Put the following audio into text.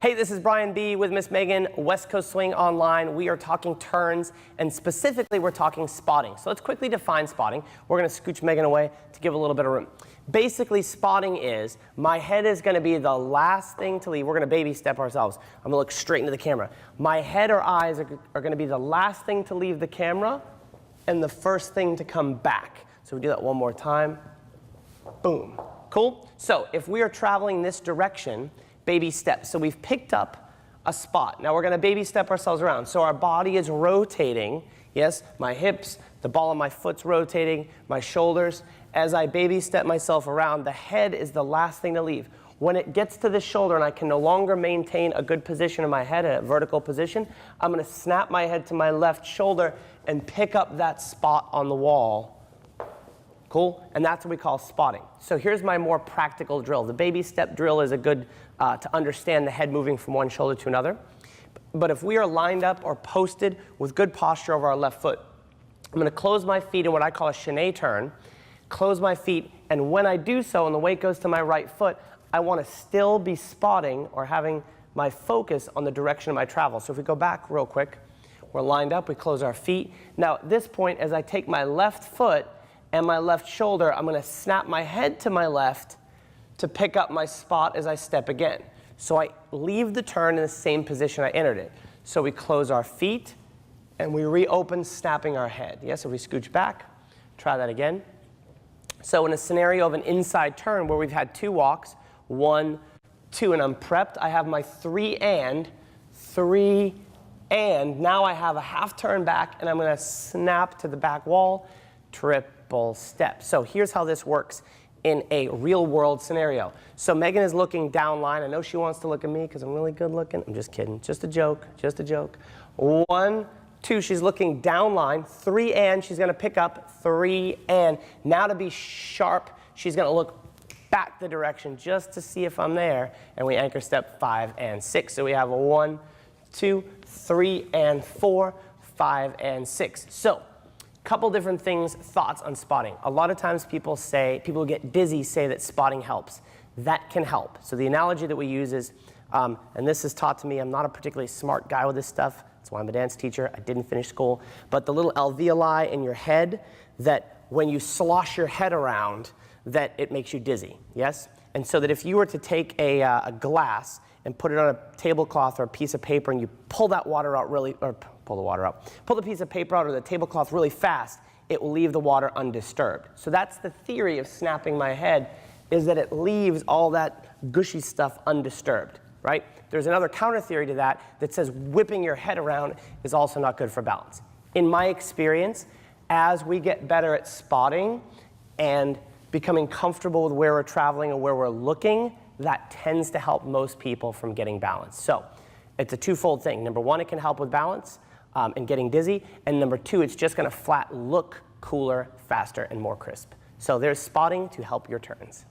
Hey, this is Brian B. with Miss Megan, West Coast Swing Online. We are talking turns, and specifically we're talking spotting. So let's quickly define spotting. We're going to scooch Megan away to give a little bit of room. Basically, spotting is my head is going to be the last thing to leave. We're going to baby step ourselves. I'm going to look straight into the camera. My head or eyes are going to be the last thing to leave the camera and the first thing to come back. So we do that one more time. Boom. Cool? So if we are traveling this direction, baby steps. So we've picked up a spot. Now we're going to baby step ourselves around. So our body is rotating. Yes, my hips, the ball of my foot's rotating, my shoulders. As I baby step myself around, the head is the last thing to leave. When it gets to the shoulder and I can no longer maintain a good position in my head, a vertical position, I'm going to snap my head to my left shoulder and pick up that spot on the wall. Cool? And that's what we call spotting. So here's my more practical drill. The baby step drill is a good to understand the head moving from one shoulder to another. But if we are lined up or posted with good posture over our left foot, I'm going to close my feet in what I call a chaîné turn, close my feet, and when I do so and the weight goes to my right foot, I want to still be spotting or having my focus on the direction of my travel. So if we go back real quick, we're lined up, we close our feet. Now at this point, as I take my left foot and my left shoulder, I'm going to snap my head to my left to pick up my spot as I step again. So I leave the turn in the same position I entered it. So we close our feet and we reopen, snapping our head. Yes, if we scooch back, try that again. So in a scenario of an inside turn where we've had two walks, 1, 2, and I'm prepped, I have my 3 and, now I have a half turn back and I'm going to snap to the back wall, triple step. So here's how this works in a real world scenario. So Megan is looking down line. I know she wants to look at me because I'm really good looking. I'm just kidding. Just a joke. Just a joke. 1, 2. She's looking down line. 3 and. She's going to pick up 3 and. Now to be sharp, she's going to look back the direction just to see if I'm there. And we anchor step 5 and 6. So we have a 1, 2, 3 and 4, 5 and 6. So couple different things, thoughts on spotting. A lot of times people who get dizzy say that spotting helps. That can help. So the analogy that we use is, and this is taught to me, I'm not a particularly smart guy with this stuff. That's why I'm a dance teacher. I didn't finish school. But the little alveoli in your head, that when you slosh your head around, that it makes you dizzy, yes? And so that if you were to take a glass and put it on a tablecloth or a piece of paper and you pull that water out pull the piece of paper out or the tablecloth really fast, it will leave the water undisturbed. So that's the theory of snapping my head, is that it leaves all that gushy stuff undisturbed, right? There's another counter theory to that that says whipping your head around is also not good for balance. In my experience, as we get better at spotting and becoming comfortable with where we're traveling and where we're looking, that tends to help most people from getting balance. So it's a twofold thing. Number one, it can help with balance and getting dizzy. And number two, it's just going to flat look cooler, faster, and more crisp. So there's spotting to help your turns.